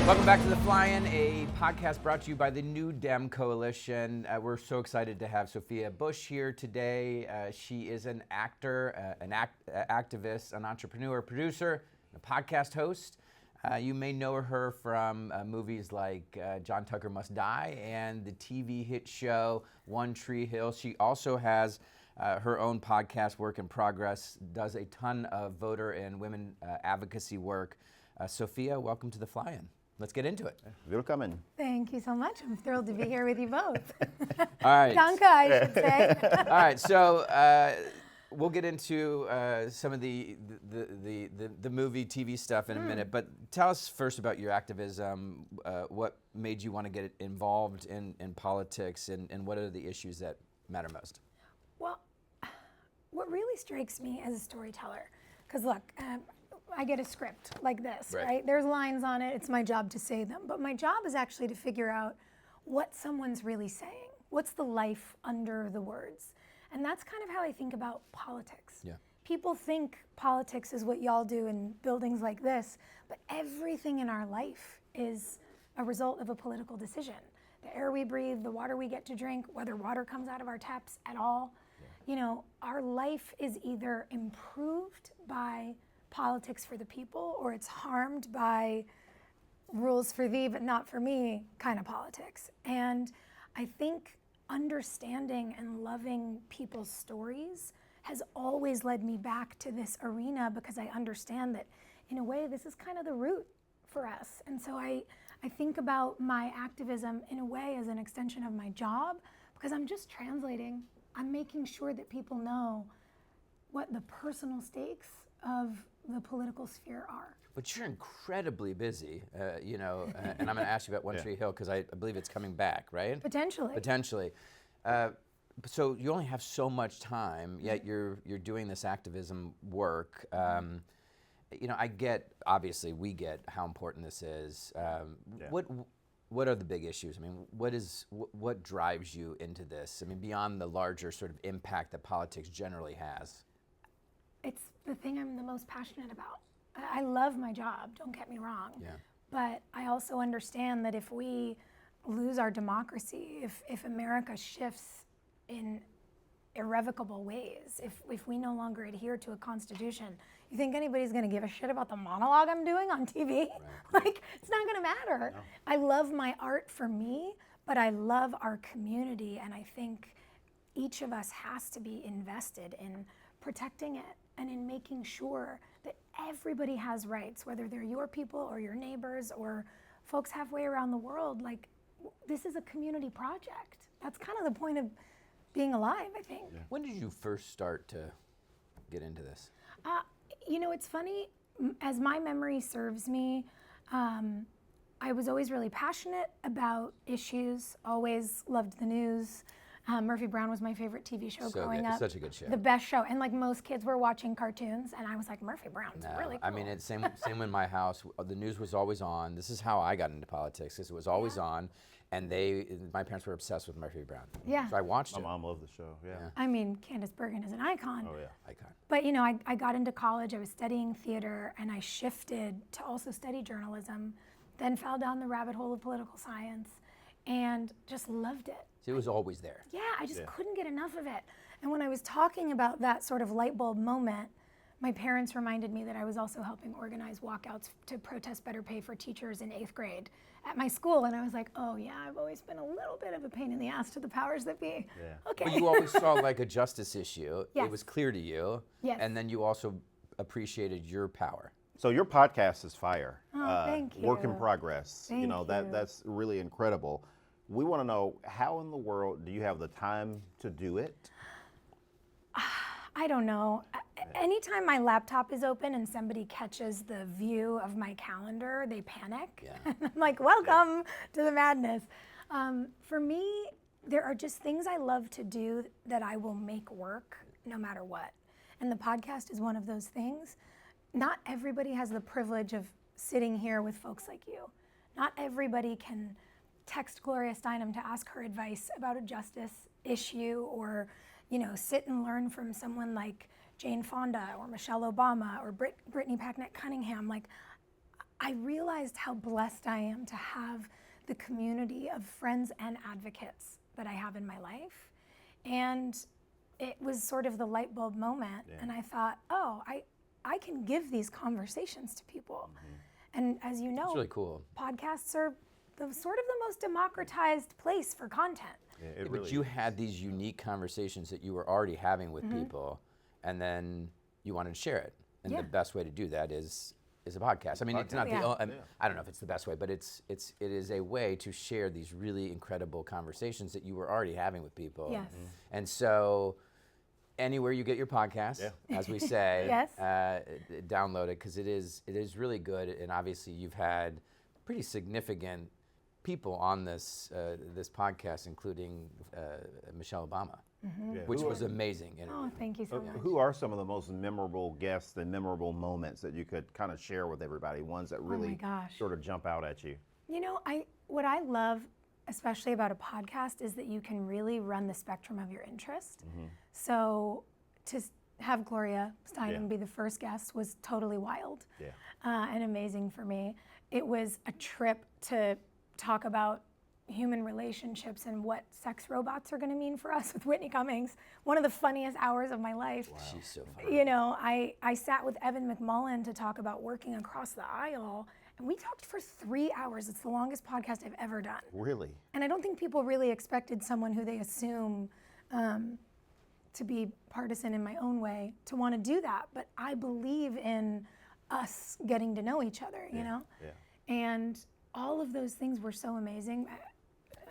Welcome back to The Fly-In, a podcast brought to you by the New Dem Coalition. We're so excited to have Sophia Bush here today. She is an actor, activist, an entrepreneur, producer, a podcast host. You may know her from movies like John Tucker Must Die and the TV hit show One Tree Hill. She also has her own podcast, Work in Progress, does a ton of voter and women advocacy work. Sophia, welcome to The Fly-In. Let's get into it. Willkommen. Thank you so much. I'm thrilled to be here with you both. All right. Danke, I should say. All right, so we'll get into some of the movie, TV stuff in a minute, but tell us first about your activism. What made you want to get involved in politics, and what are the issues that matter most? Well, what really strikes me as a storyteller, because look, I get a script like this, right? There's lines on it. It's my job to say them. But my job is actually to figure out what someone's really saying. What's the life under the words? And that's kind of how I think about politics. Yeah. People think politics is what y'all do in buildings like this, but everything in our life is a result of a political decision. The air we breathe, the water we get to drink, whether water comes out of our taps at all. Yeah. You know, our life is either improved by politics for the people, or it's harmed by rules for thee but not for me kind of politics. And I think understanding and loving people's stories has always led me back to this arena, because I understand that in a way this is kind of the root for us. And so I think about my activism in a way as an extension of my job, because I'm just translating. I'm making sure that people know what the personal stakes of the political sphere are. But you're incredibly busy, and I'm going to ask you about One Tree Hill, because I believe it's coming back, right? Potentially. So you only have so much time, yet you're doing this activism work. Obviously we get how important this is. What are the big issues? I mean, what drives you into this? I mean, beyond the larger sort of impact that politics generally has. It's the thing I'm the most passionate about. I love my job, don't get me wrong. Yeah. But I also understand that if we lose our democracy, if America shifts in irrevocable ways, if we no longer adhere to a constitution, you think anybody's gonna give a shit about the monologue I'm doing on TV? Right. Like, it's not gonna matter. No. I love my art for me, but I love our community, and I think each of us has to be invested in protecting it and in making sure that everybody has rights, whether they're your people or your neighbors or folks halfway around the world. Like, this is a community project. That's kind of the point of being alive, I think. Yeah. When did you first start to get into this? It's funny, as my memory serves me, I was always really passionate about issues, always loved the news. Murphy Brown was my favorite TV show growing up. Such a good show. The best show. And like most kids were watching cartoons, and I was like, Murphy Brown's really cool. I mean, it's same in my house. The news was always on. This is how I got into politics, because it was always on. And my parents were obsessed with Murphy Brown. Yeah. So I watched it. My mom loved the show, yeah. I mean, Candace Bergen is an icon. Oh, yeah. Icon. But, I got into college, I was studying theater, and I shifted to also study journalism, then fell down the rabbit hole of political science, and just loved it. So it was always there. Yeah, I just couldn't get enough of it. And when I was talking about that sort of light bulb moment, my parents reminded me that I was also helping organize walkouts to protest better pay for teachers in 8th grade at my school. And I was like, oh yeah, I've always been a little bit of a pain in the ass to the powers that be. Yeah. Okay. But you always saw like a justice issue. Yes. It was clear to you. Yes. And then you also appreciated your power. So your podcast is fire. Thank you. Work in Progress. Thank you. That's really incredible. We want to know, how in the world do you have the time to do it? I don't know. Anytime my laptop is open and somebody catches the view of my calendar, they panic. Yeah. I'm like, welcome to the madness. For me, there are just things I love to do that I will make work no matter what. And the podcast is one of those things. Not everybody has the privilege of sitting here with folks like you. Not everybody can text Gloria Steinem to ask her advice about a justice issue, or sit and learn from someone like Jane Fonda or Michelle Obama or Brittany Packnett Cunningham. Like, I realized how blessed I am to have the community of friends and advocates that I have in my life. And it was sort of the light bulb moment. Yeah. And I thought, oh, I can give these conversations to people. And as you know, It's really cool. podcasts are the sort of the most democratized place for content. Yeah, Yeah, it but really you is. had these unique conversations that you were already having with people, and then you wanted to share it. And Yeah. the best way to do that is a podcast. I mean, it's not Yeah. I don't know if it's the best way, but it is a way to share these really incredible conversations that you were already having with people. Yes. And so, anywhere you get your podcast, as we say, Yes. download it, because it is really good. And obviously, you've had pretty significant people on this podcast, including Michelle Obama, Yeah, which who was are- amazing interview. Oh, thank you so much. Who are some of the most memorable guests and memorable moments that you could kind of share with everybody? Ones that really gosh. sort of jump out at you. You know, what I love, especially about a podcast, is that you can really run the spectrum of your interest. So to have Gloria Steinem be the first guest was totally wild Yeah. and amazing for me. It was a trip to talk about human relationships and what sex robots are going to mean for us with Whitney Cummings. One of the funniest hours of my life. She's so funny. You know, I sat with Evan McMullen to talk about working across the aisle, and we talked for 3 hours. It's the longest podcast I've ever done. Really? And I don't think people really expected someone who they assume to be partisan in my own way to want to do that. But I believe in us getting to know each other, you know? Yeah. And all of those things were so amazing.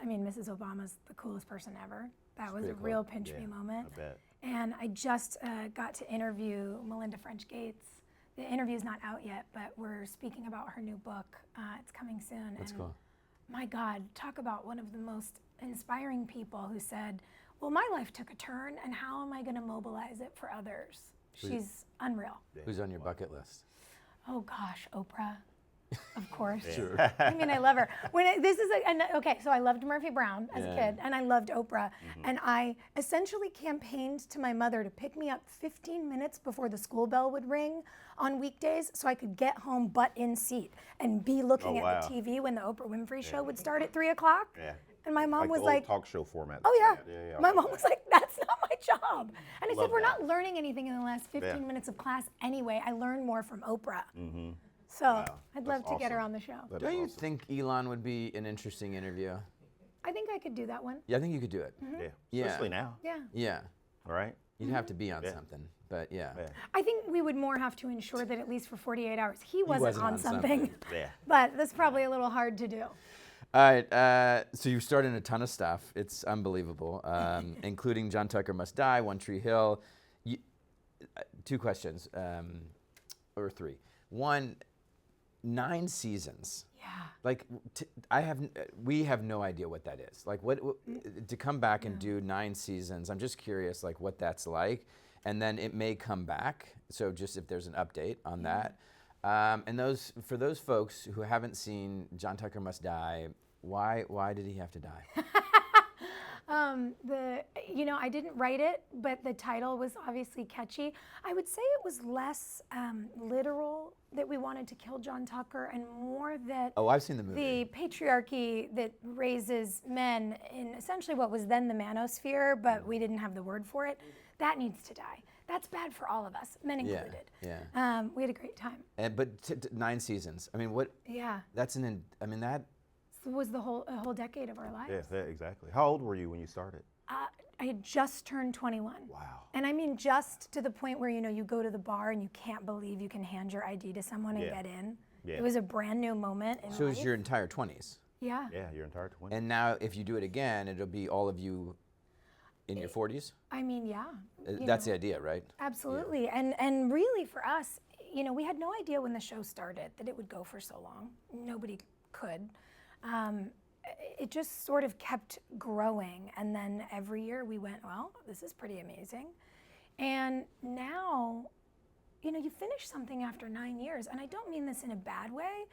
I mean, Mrs. Obama's the coolest person ever. That was a pretty cool. real pinch me Yeah, moment. I bet. And I just got to interview Melinda French Gates. The interview's not out yet, but we're speaking about her new book. It's coming soon. That's and cool. My God, talk about one of the most inspiring people who said, well, my life took a turn, and how am I going to mobilize it for others? She's unreal. Who's on your bucket list? Oh gosh, Oprah. Of course. Sure. I mean, I love her. Okay, so I loved Murphy Brown as a kid, and I loved Oprah. And I essentially campaigned to my mother to pick me up 15 minutes before the school bell would ring on weekdays so I could get home butt in seat and be looking Oh, at wow. the TV when the Oprah Winfrey show would start at 3 o'clock. Yeah. And my mom Like was the old like, talk show format. oh yeah. Yeah. My mom was like, that's not my job. And I Love said, we're that. not learning anything in the last 15 Yeah. minutes of class anyway. I learned more from Oprah. So Wow, I'd that's love to get her awesome. on the show. That Don't is you awesome. think Elon would be an interesting interview? I think I could do that one. Yeah, I think you could do it. Yeah. Yeah. Especially now. Yeah. Yeah. All right. You'd have to be on Yeah. something, but yeah. Yeah. I think we would more have to ensure that at least for 48 hours he wasn't, wasn't on on something. something. Yeah. But that's probably a little hard to do. All right, so you've started a ton of stuff. It's unbelievable, including John Tucker Must Die, One Tree Hill. Two questions, or three. One, 9 seasons. Yeah. Like, we have no idea what that is. Like, what to come back and do 9 seasons? I'm just curious, like, what that's like, and then it may come back. So, just if there's an update on that, and for those folks who haven't seen John Tucker Must Die, why did he have to die? I didn't write it, but the title was obviously catchy. I would say it was less literal that we wanted to kill John Tucker, and more that Oh, I've seen the movie. the patriarchy that raises men in essentially what was then the manosphere, but we didn't have the word for it, that needs to die. That's bad for all of us, men Yeah, included. yeah. We had a great time. But 9 seasons. I mean, what? Yeah, That's that. it was a whole decade of our lives. Yeah, exactly. How old were you when you started? I had just turned 21. Wow. And I mean just to the point where, you go to the bar and you can't believe you can hand your ID to someone and Yeah. get in. Yeah. It was a brand new moment in So it was life. your entire 20s. Yeah. Yeah, your entire 20s. And now, if you do it again, it'll be all of you in your 40s. I mean, yeah. That's the idea, right? Absolutely. And really for us, we had no idea when the show started that it would go for so long. Nobody could. It just sort of kept growing. And then every year we went, well, this is pretty amazing. And now, you finish something after 9 years, and I don't mean this in a bad way.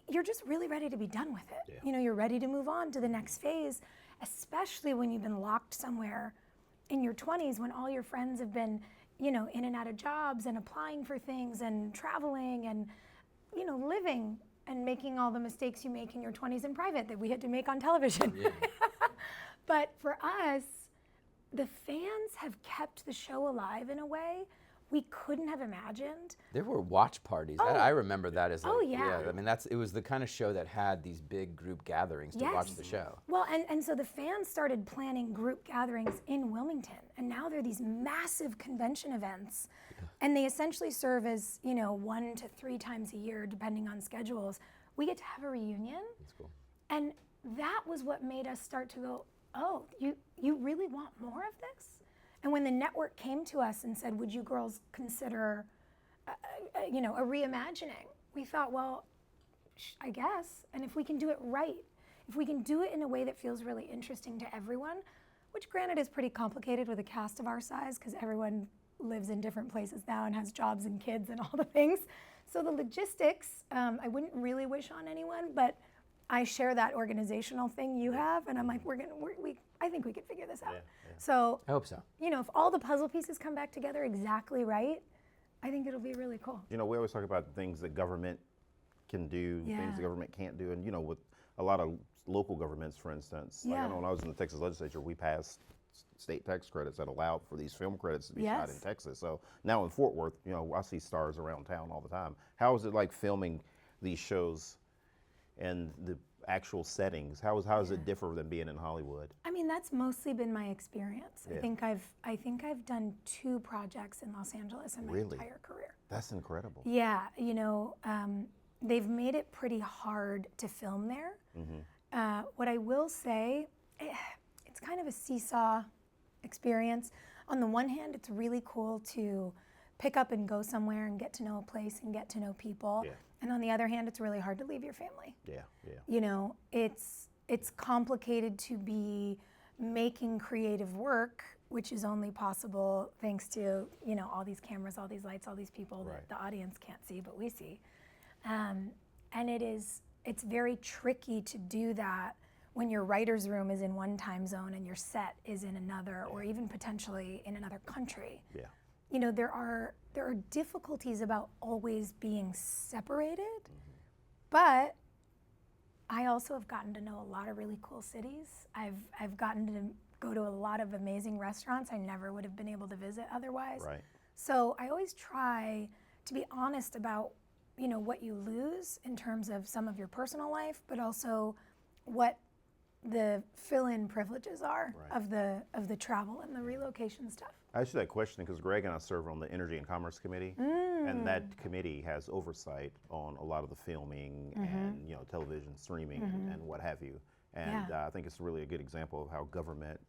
You're just really ready to be done with it. Yeah. You're ready to move on to the next phase, especially when you've been locked somewhere in your 20s when all your friends have been, in and out of jobs and applying for things and traveling and, living and making all the mistakes you make in your 20s in private that we had to make on television. Yeah. But for us, the fans have kept the show alive in a way we couldn't have imagined. There were watch parties. Oh. I remember that as Yeah. I mean, it was the kind of show that had these big group gatherings to watch the show. Well, and so the fans started planning group gatherings in Wilmington, and now there are these massive convention events, and they essentially serve as, 1 to 3 times a year, depending on schedules. We get to have a reunion. That's cool. And that was what made us start to go, oh, you really want more of this? And when the network came to us and said, would you girls consider, a reimagining? We thought, well, I guess. And if we can do it right, if we can do it in a way that feels really interesting to everyone, which granted is pretty complicated with a cast of our size because everyone lives in different places now and has jobs and kids and all the things. So the logistics, I wouldn't really wish on anyone, but I share that organizational thing you have, and I'm like, I think we could figure this out. Yeah. So I hope so. if all the puzzle pieces come back together exactly right, I think it'll be really cool. We always talk about things that government can do, Yeah. things the government can't do, and with a lot of local governments, for instance. Like, I know when I was in the Texas legislature, we passed state tax credits that allowed for these film credits to be shot in Texas. So now in Fort Worth, I see stars around town all the time. How is it like filming these shows and the actual settings? How does it differ than being in Hollywood? I mean, that's mostly been my experience. Yeah. I think I've done 2 projects in Los Angeles in my Really? entire career. That's incredible. Yeah, they've made it pretty hard to film there. What I will say, it's kind of a seesaw experience. On the one hand, it's really cool to pick up and go somewhere and get to know a place and get to know people. Yeah. And on the other hand, it's really hard to leave your family. Yeah. It's complicated to be making creative work, which is only possible thanks to, all these cameras, all these lights, all these people that the audience can't see, but we see. And it's very tricky to do that when your writer's room is in one time zone and your set is in another, or even potentially in another country. Yeah. There are difficulties about always being separated, but I also have gotten to know a lot of really cool cities. I've gotten to go to a lot of amazing restaurants I never would have been able to visit otherwise. Right. So I always try to be honest about, what you lose in terms of some of your personal life, but also what the fill-in privileges are of the travel and the relocation stuff. I asked you that question because Greg and I serve on the Energy and Commerce Committee, and that committee has oversight on a lot of the filming and television streaming and what have you. And I think it's really a good example of how government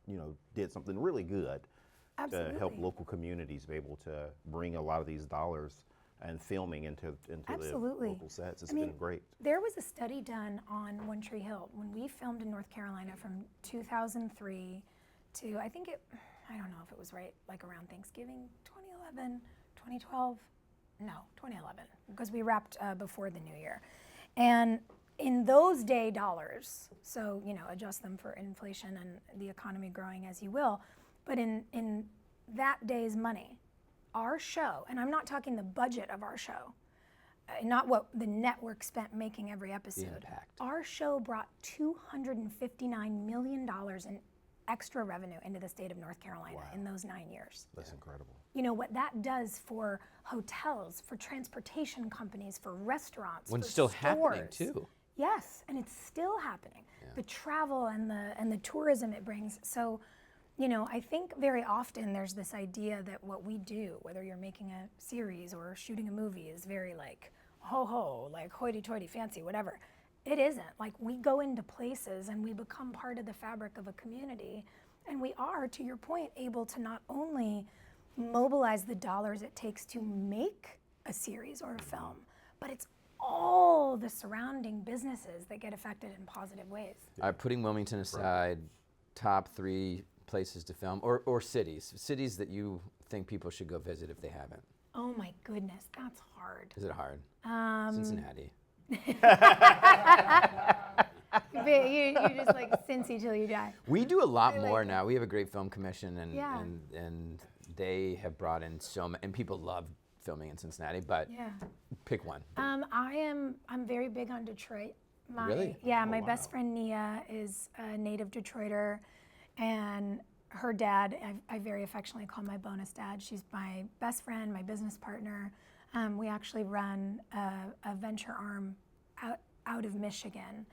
did something really good to help local communities be able to bring a lot of these dollars and filming into the local sets. It's been great. There was a study done on One Tree Hill when we filmed in North Carolina from 2003 to, I don't know if it was right, like around Thanksgiving, 2011, 2012, no, 2011, because we wrapped before the new year. And in those day dollars, so, adjust them for inflation and the economy growing as you will, but in that day's money, our show, and I'm not talking the budget of our show, not what the network spent making every episode. The impact. Our show brought $259 million in extra revenue into the state of North Carolina in those 9 years. That's incredible. What that does for hotels, for transportation companies, for restaurants, When for it's still stores. happening too. Yes, and it's still happening. The travel and the tourism it brings. So, I think very often there's this idea that what we do, whether you're making a series or shooting a movie, is very like, ho-ho, like hoity-toity, fancy, whatever. It isn't. Like, we go into places and we become part of the fabric of a community, and we are, to your point, able to not only mobilize the dollars it takes to make a series or a film, but it's all the surrounding businesses that get affected in positive ways. Putting Wilmington aside, top 3 places to film, or cities that you think people should go visit if they haven't. Oh my goodness, that's hard. Is it hard? Cincinnati. You just like Cincy till you die. We do a lot more now. We have a great film commission, and Yeah. and they have brought in and people love filming in Cincinnati, but pick one. I'm very big on Detroit. Really? Yeah, my best friend Nia is a native Detroiter, and her dad, I very affectionately call my bonus dad. She's my best friend, my business partner. We actually run a venture arm out of Michigan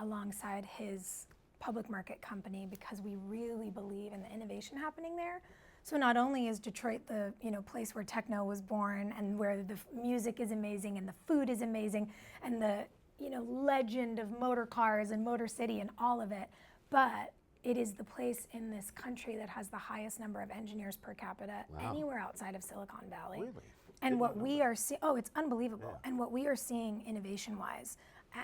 alongside his public market company because we really believe in the innovation happening there. So not only is Detroit the place where techno was born and where the music is amazing and the food is amazing and the legend of motor cars and Motor City and all of it, but it is the place in this country that has the highest number of engineers per capita anywhere outside of Silicon Valley. Really? And what we are seeing, it's unbelievable. Yeah. And what we are seeing innovation-wise,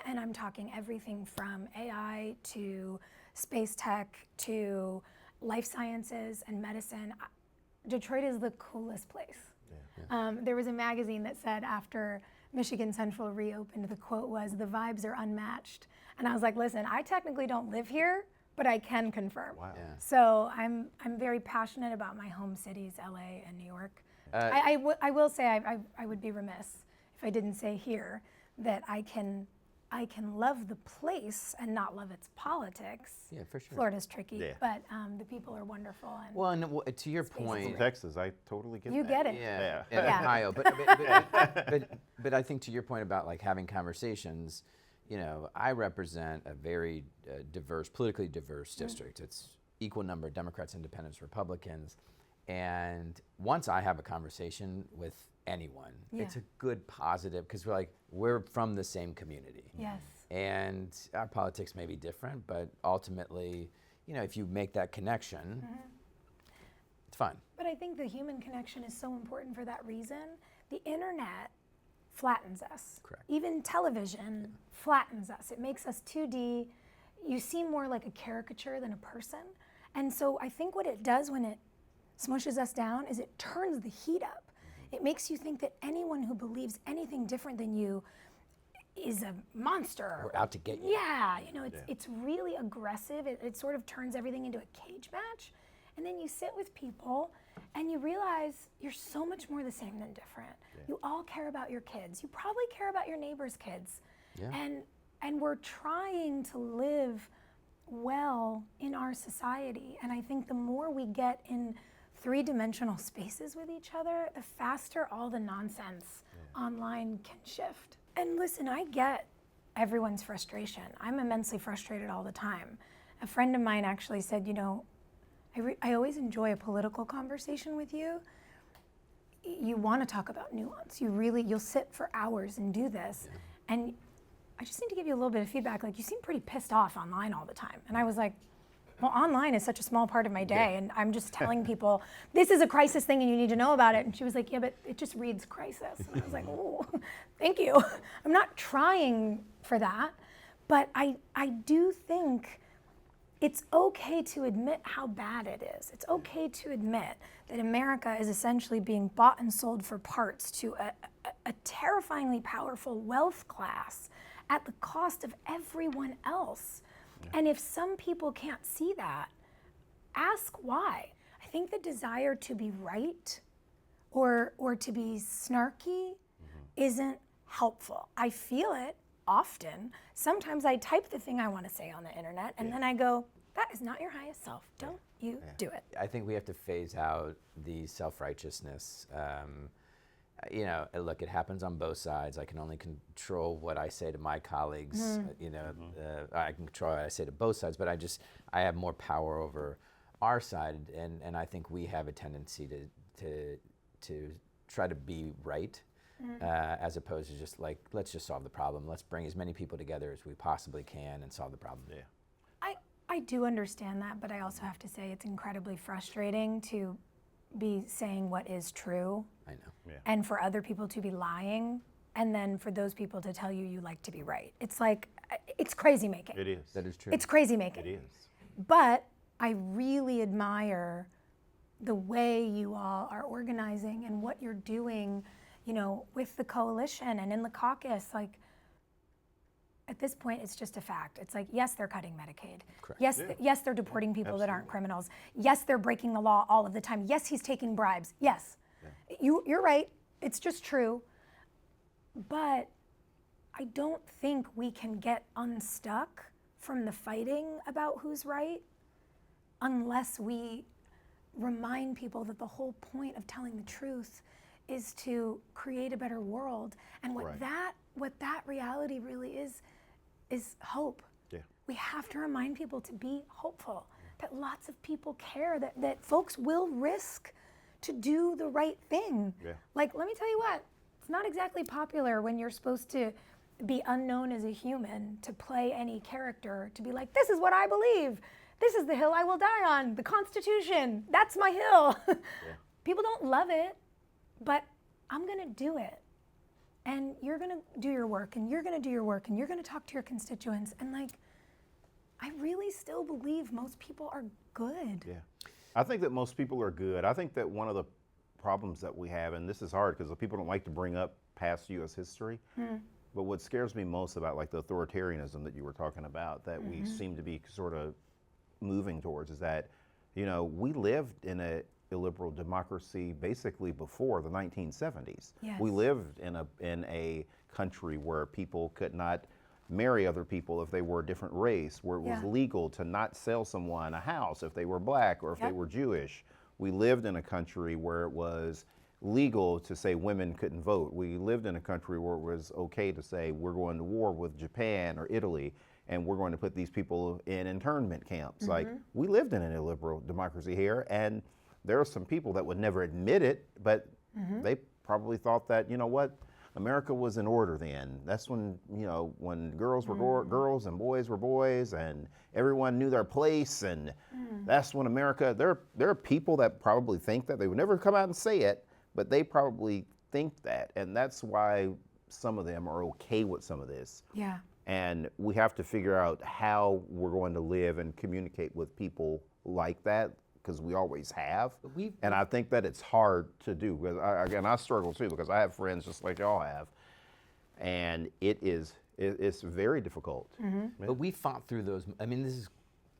and I'm talking everything from AI to space tech to life sciences and medicine, Detroit is the coolest place. Yeah. There was a magazine that said after Michigan Central reopened, the quote was, "The vibes are unmatched." And I was like, listen, I technically don't live here, but I can confirm. Wow. Yeah. So I'm very passionate about my home cities, LA and New York. I will say I would be remiss if I didn't say here that I can love the place and not love its politics. Yeah, for sure. Florida's tricky, but the people are wonderful. And well, and to your point, Texas, I totally get you that. get it. Yeah, Yeah. Ohio, but I think to your point about like having conversations, I represent a very politically diverse district. It's equal number of Democrats, Independents, Republicans, and once I have a conversation with anyone, it's a good positive because we're from the same community. Yes. And our politics may be different, but ultimately, if you make that connection, it's fun. But I think the human connection is so important for that reason. The internet flattens us. Correct. Even television flattens us. It makes us 2D. You seem more like a caricature than a person. And so I think what it does when it smushes us down is it turns the heat up. It makes you think that anyone who believes anything different than you is a monster. Or out to get you. Yeah, it's really aggressive. It sort of turns everything into a cage match. And then you sit with people and you realize you're so much more the same than different. Yeah. You all care about your kids. You probably care about your neighbor's kids. Yeah. And we're trying to live well in our society. And I think the more we get in three-dimensional spaces with each other, the faster all the nonsense online can shift. And listen, I get everyone's frustration. I'm immensely frustrated all the time. A friend of mine actually said, I always enjoy a political conversation with you. You want to talk about nuance. You'll sit for hours and do this. Yeah. And I just need to give you a little bit of feedback. Like, you seem pretty pissed off online all the time. And I was like, well, online is such a small part of my day, and I'm just telling people, this is a crisis thing and you need to know about it. And she was like, yeah, but it just reads crisis. And I was like, oh, thank you. I'm not trying for that, but I do think it's okay to admit how bad it is. It's okay to admit that America is essentially being bought and sold for parts to a terrifyingly powerful wealth class at the cost of everyone else. And if some people can't see that, ask why. I think the desire to be right or to be snarky isn't helpful. I feel it often. Sometimes I type the thing I want to say on the internet and then I go, that is not your highest self. Don't you do it. I think we have to phase out the self-righteousness. Look, it happens on both sides. I can only control what I say to my colleagues. I can control what I say to both sides, but I have more power over our side, and I think we have a tendency to try to be right, as opposed to just like, let's just solve the problem. Let's bring as many people together as we possibly can and solve the problem. Yeah. I do understand that, but I also have to say it's incredibly frustrating to be saying what is true. I know. Yeah. And for other people to be lying, and then for those people to tell you like to be right. It's like, it's crazy making. It is. That is true. It's crazy making. It is. But I really admire the way you all are organizing and what you're doing, with the coalition and in the caucus. Like, at this point, it's just a fact. It's like, yes, they're cutting Medicaid. Correct. Yes, they're deporting people that aren't criminals. Yes, they're breaking the law all of the time. Yes, he's taking bribes. Yes. Yeah. You're right. It's just true. But I don't think we can get unstuck from the fighting about who's right unless we remind people that the whole point of telling the truth is to create a better world. And what that reality really is hope. Yeah. We have to remind people to be hopeful, that lots of people care, that folks will risk to do the right thing. Yeah. Like, let me tell you what, it's not exactly popular when you're supposed to be unknown as a human to play any character, to be like, this is what I believe. This is the hill I will die on, the Constitution, that's my hill. Yeah. People don't love it, but I'm gonna do it. And you're gonna do your work, and you're gonna do your work, and you're gonna talk to your constituents. And like, I really still believe most people are good. Yeah. I think that most people are good. I think that one of the problems that we have, and this is hard because people don't like to bring up past U.S. history, but what scares me most about like the authoritarianism that you were talking about, that we seem to be sort of moving towards, is that, you know, we lived in a illiberal democracy basically before the 1970s. Yes. We lived in a country where people could not marry other people if they were a different race, where it was legal to not sell someone a house if they were black or if they were Jewish. We lived in a country where it was legal to say women couldn't vote. We lived in a country where it was okay to say we're going to war with Japan or Italy and we're going to put these people in internment camps. Like, we lived in an illiberal democracy here, and there are some people that would never admit it, but they probably thought that, you know what, America was in order then. That's when, you know, when girls were girls and boys were boys and everyone knew their place, and that's when America, there are people that probably think that. They would never come out and say it, but they probably think that, and that's why some of them are okay with some of this. Yeah. And we have to figure out how we're going to live and communicate with people like that, because we always have. And I think that it's hard to do, because I struggle too, because I have friends just like y'all have, and it's very difficult. But we fought through those. I mean, this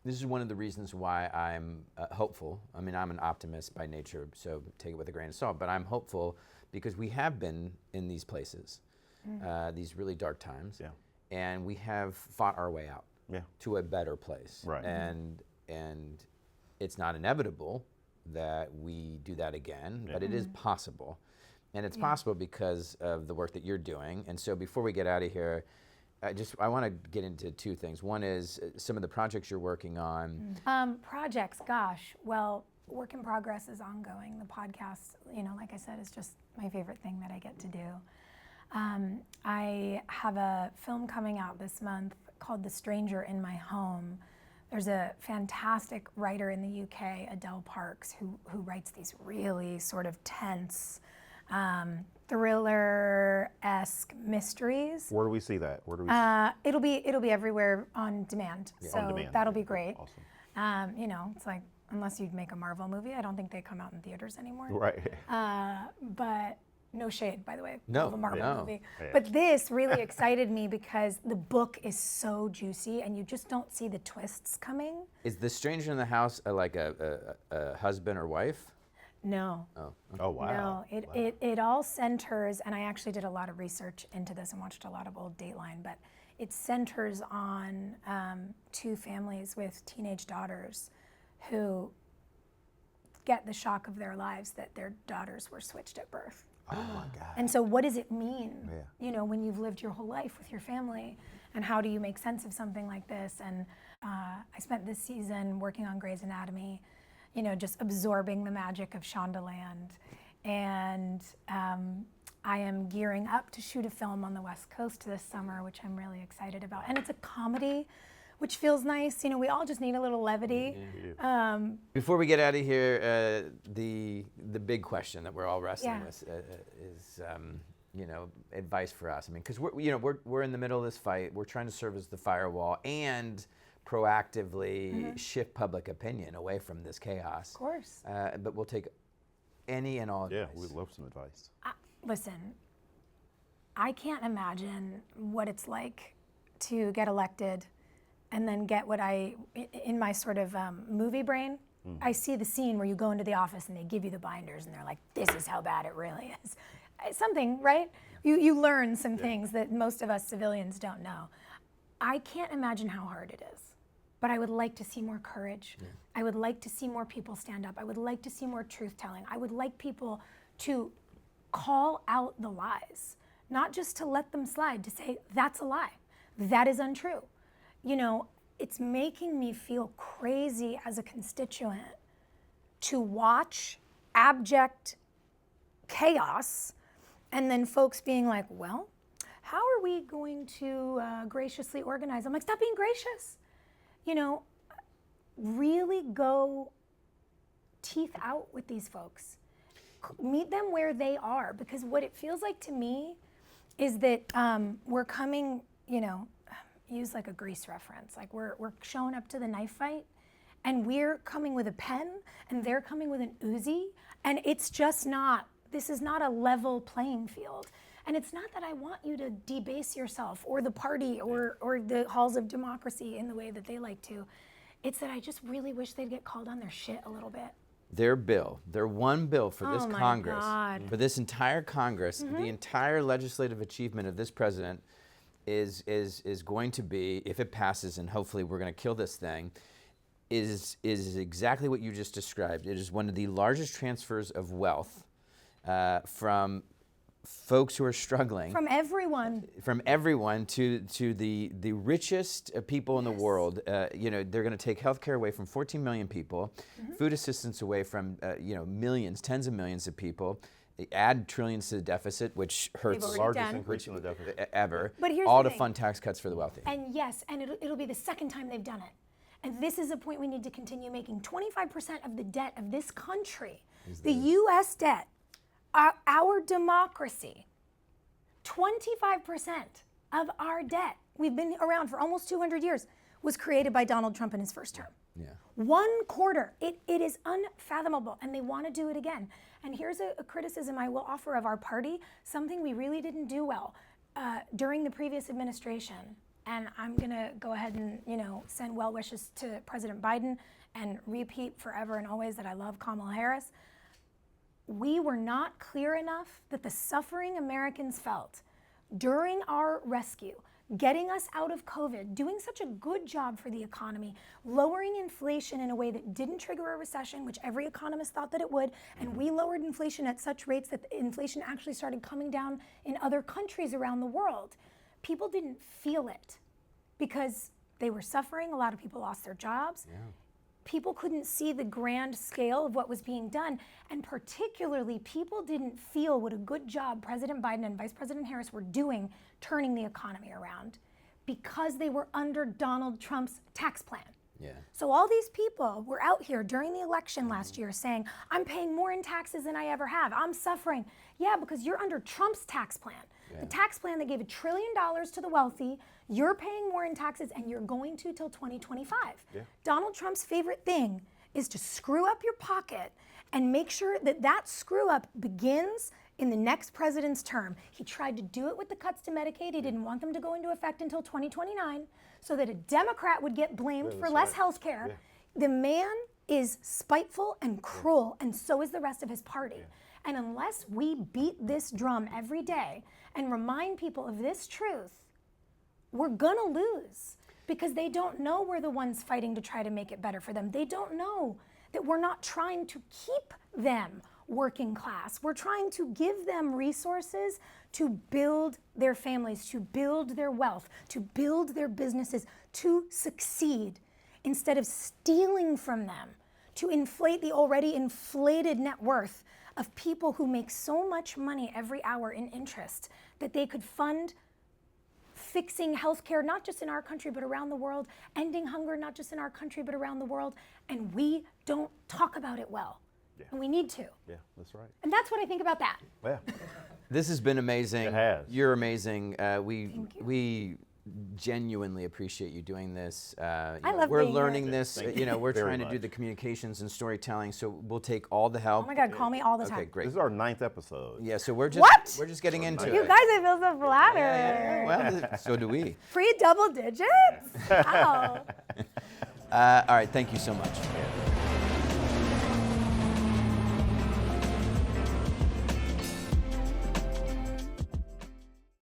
is one of the reasons why I'm hopeful. I mean, I'm an optimist by nature, so take it with a grain of salt, but I'm hopeful because we have been in these places, these really dark times. Yeah. And we have fought our way out to a better place. Right. And it's not inevitable that we do that again, but it is possible. And it's possible because of the work that you're doing. And so before we get out of here, I want to get into two things. One is some of the projects you're working on. Projects, gosh, well, work in progress is ongoing. The podcast, you know, like I said, is just my favorite thing that I get to do. I have a film coming out this month called The Stranger in My Home. There's a fantastic writer in the UK, Adele Parks, who writes these really sort of tense, thriller-esque mysteries. Where do we see that? Where do we It'll be everywhere on demand. Yeah. So On demand. that'll be great. Awesome. You know, it's like, unless you make a Marvel movie, I don't think they come out in theaters anymore. Right. But no shade, by the way, No, of a Marvel no. movie. Yeah. But this really excited me because the book is so juicy and you just don't see the twists coming. Is the stranger in the house like a husband or wife? No. Oh. Oh, wow. No, it all centers, and I actually did a lot of research into this and watched a lot of old Dateline, but it centers on two families with teenage daughters who get the shock of their lives that their daughters were switched at birth. Oh my God. And so what does it mean, Yeah. you know, when you've lived your whole life with your family, and how do you make sense of something like this? And I spent this season working on Grey's Anatomy, you know, just absorbing the magic of Shondaland. And I am gearing up to shoot a film on the West Coast this summer, which I'm really excited about. And it's a comedy, which feels nice. You know, we all just need a little levity. Before we get out of here, the big question that we're all wrestling with is, you know, advice for us. I mean, because we're in the middle of this fight. We're trying to serve as the firewall and proactively shift public opinion away from this chaos. Of course. But we'll take any and all advice. Yeah, we'd love some advice. Listen, I can't imagine what it's like to get elected and then get what in my sort of movie brain, I see the scene where you go into the office and they give you the binders and they're like, this is how bad it really is. something, right? You learn some things that most of us civilians don't know. I can't imagine how hard it is, but I would like to see more courage. Yeah. I would like to see more people stand up. I would like to see more truth telling. I would like people to call out the lies, not just to let them slide, to say, that's a lie. That is untrue. You know, it's making me feel crazy as a constituent to watch abject chaos and then folks being like, well, how are we going to graciously organize? I'm like, stop being gracious. You know, really go teeth out with these folks. Meet them where they are, because what it feels like to me is that we're coming, you know, use like a Grease reference, like we're showing up to the knife fight and we're coming with a pen and they're coming with an Uzi, and it's just not, this is not a level playing field. And it's not that I want you to debase yourself or the party or the halls of democracy in the way that they like to. It's that I just really wish they'd get called on their shit a little bit. Their one bill for this Congress, for this entire Congress, the entire legislative achievement of this president is going to be, if it passes, and hopefully we're going to kill this thing, is exactly what you just described. It is one of the largest transfers of wealth from folks who are struggling. From everyone to the richest people in the world. You know, they're going to take healthcare away from 14 million people, food assistance away from you know, millions, tens of millions of people. They add trillions to the deficit, which hurts the largest increase in the deficit ever. But here's all the to fund tax cuts for the wealthy. And yes, and it'll be the second time they've done it. And this is a point we need to continue making. 25% of the debt of this country, the U.S. debt, our democracy, 25% of our debt, we've been around for almost 200 years, was created by Donald Trump in his first term. Yeah. 1/4. It is unfathomable, and they want to do it again. And here's a criticism I will offer of our party, something we really didn't do well during the previous administration. And I'm going to go ahead and, you know, send well wishes to President Biden and repeat forever and always that I love Kamala Harris. We were not clear enough that the suffering Americans felt during our rescue, getting us out of COVID, doing such a good job for the economy, lowering inflation in a way that didn't trigger a recession, which every economist thought that it would, and we lowered inflation at such rates that inflation actually started coming down in other countries around the world. People didn't feel it because they were suffering. A lot of people lost their jobs. Yeah. People couldn't see the grand scale of what was being done. And particularly, people didn't feel what a good job President Biden and Vice President Harris were doing turning the economy around because they were under Donald Trump's tax plan. Yeah. So all these people were out here during the election last year saying, I'm paying more in taxes than I ever have. I'm suffering. Yeah, because you're under Trump's tax plan. Yeah. The tax plan that gave $1 trillion to the wealthy, you're paying more in taxes, and you're going to till 2025. Yeah. Donald Trump's favorite thing is to screw up your pocket and make sure that that screw up begins in the next president's term. He tried to do it with the cuts to Medicaid. He didn't want them to go into effect until 2029 so that a Democrat would get blamed for less health care. Yeah. The man is spiteful and cruel, and so is the rest of his party. Yeah. And unless we beat this drum every day and remind people of this truth, we're gonna lose, because they don't know we're the ones fighting to try to make it better for them. They don't know that we're not trying to keep them working class. We're trying to give them resources to build their families, to build their wealth, to build their businesses, to succeed, instead of stealing from them, to inflate the already inflated net worth of people who make so much money every hour in interest that they could fund fixing healthcare, not just in our country, but around the world, ending hunger, not just in our country, but around the world. And we don't talk about it well. Yeah. And we need to. Yeah, that's right. And that's what I think about that. Yeah. This has been amazing. It has. You're amazing. We genuinely appreciate you doing this. I love we're being learning here. this. You know, we're trying to do the communications and storytelling, so we'll take all the help. Oh my God, call me all the time. Okay, great. This is our 9th episode. Yeah, so we're just getting into it. You guys, I feel so flattered. Yeah. Well, so do we. Free double digits? Wow. All right, thank you so much.